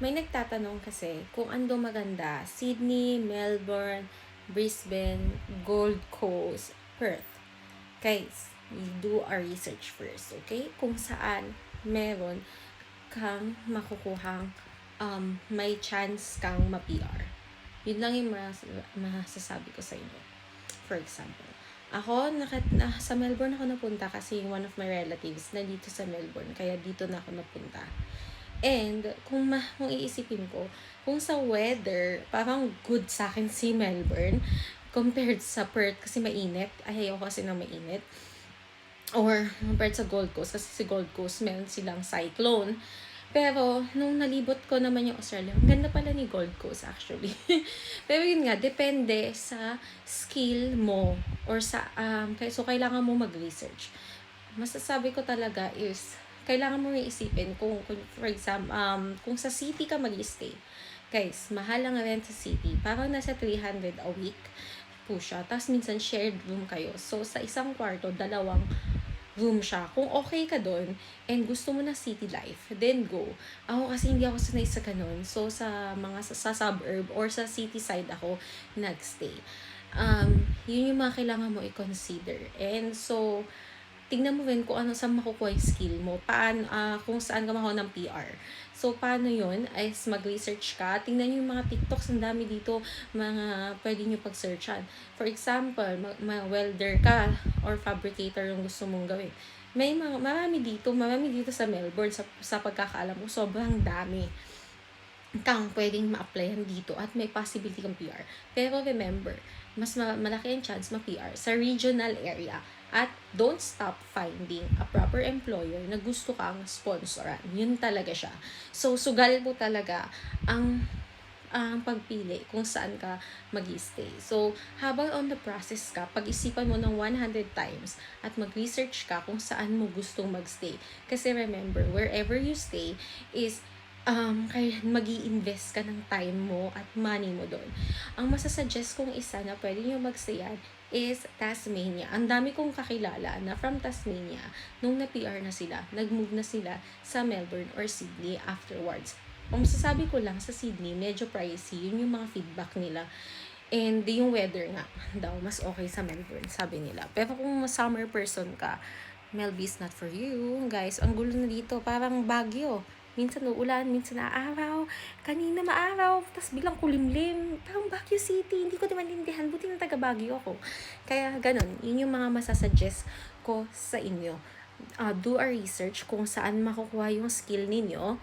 May nagtatanong kasi kung ando maganda, Sydney, Melbourne, Brisbane, Gold Coast, Perth. Guys, you do our research first, okay? Kung saan meron kang makukuhang may chance kang ma-PR. Yun lang yung masasabi ko sa inyo. For example, ako, sa Melbourne ako napunta kasi one of my relatives na dito sa Melbourne. Kaya dito na ako napunta. And kung iisipin ko, kung sa weather, parang good sa akin si Melbourne compared sa Perth kasi mainit. Ayaw kasi ng mainit. Or compared sa Gold Coast kasi si Gold Coast meron silang cyclone. Pero, nung nalibot ko naman yung Australia, ang ganda pala ni Gold Coast actually. Pero yun nga, depende sa skill mo or sa, so kailangan mo mag-research. Masasabi ko talaga is, kailangan mo isipin kung for example, kung sa city ka mag-stay. Guys, mahal ang rent sa city. Parang nasa 300 a week po siya. Tapos minsan shared room kayo. So, sa isang kwarto, dalawang room siya. Kung okay ka doon and gusto mo na city life, then go. Ako kasi hindi ako sanay sa ganun. So, sa mga sa suburb or sa city side ako nagstay. Yun yung mga kailangan mo i-consider. And so, tingnan mo rin kung ano saan makukuha yung skill mo. Kung saan ka makuha ng PR. So, paano yun? Is mag-research ka. Tingnan nyo yung mga TikToks. Ang dami dito. Mga pwede nyo pag-searchan. For example, welder ka or fabricator yung gusto mong gawin. Marami dito sa Melbourne. Sa pagkakaalam ko, sobrang dami kang pwedeng ma-applyan dito at may possibility kang PR. Pero remember, mas malaki ang chance ma-PR sa regional area. At don't stop finding a proper employer na gusto kang sponsoran. Yun talaga siya. So, sugal mo talaga ang pagpili kung saan ka mag-stay. So, habang on the process ka, pag-isipan mo ng 100 times at mag-research ka kung saan mo gustong mag-stay. Kasi remember, wherever you stay is kaya mag-i-invest ka ng time mo at money mo doon. Ang masasuggest kong isa na pwede nyo magstayan is Tasmania. Ang dami kong kakilala na from Tasmania, nung na-PR na sila, nag-move na sila sa Melbourne or Sydney afterwards. Ang masasabi ko lang sa Sydney, medyo pricey. Yun yung mga feedback nila. And yung weather nga daw, mas okay sa Melbourne, sabi nila. Pero kung summer person ka, Melbourne is not for you. Guys, ang gulo na dito. Parang Baguio. Minsan uulan, minsan araw. Kanina maaraw, tapos bilang kulimlim. Parang Baguio City. Hindi ko naman intindihan. Buti na taga Baguio ako. Kaya ganun. Yun yung mga masasuggest ko sa inyo. Do a research kung saan makukuha yung skill ninyo.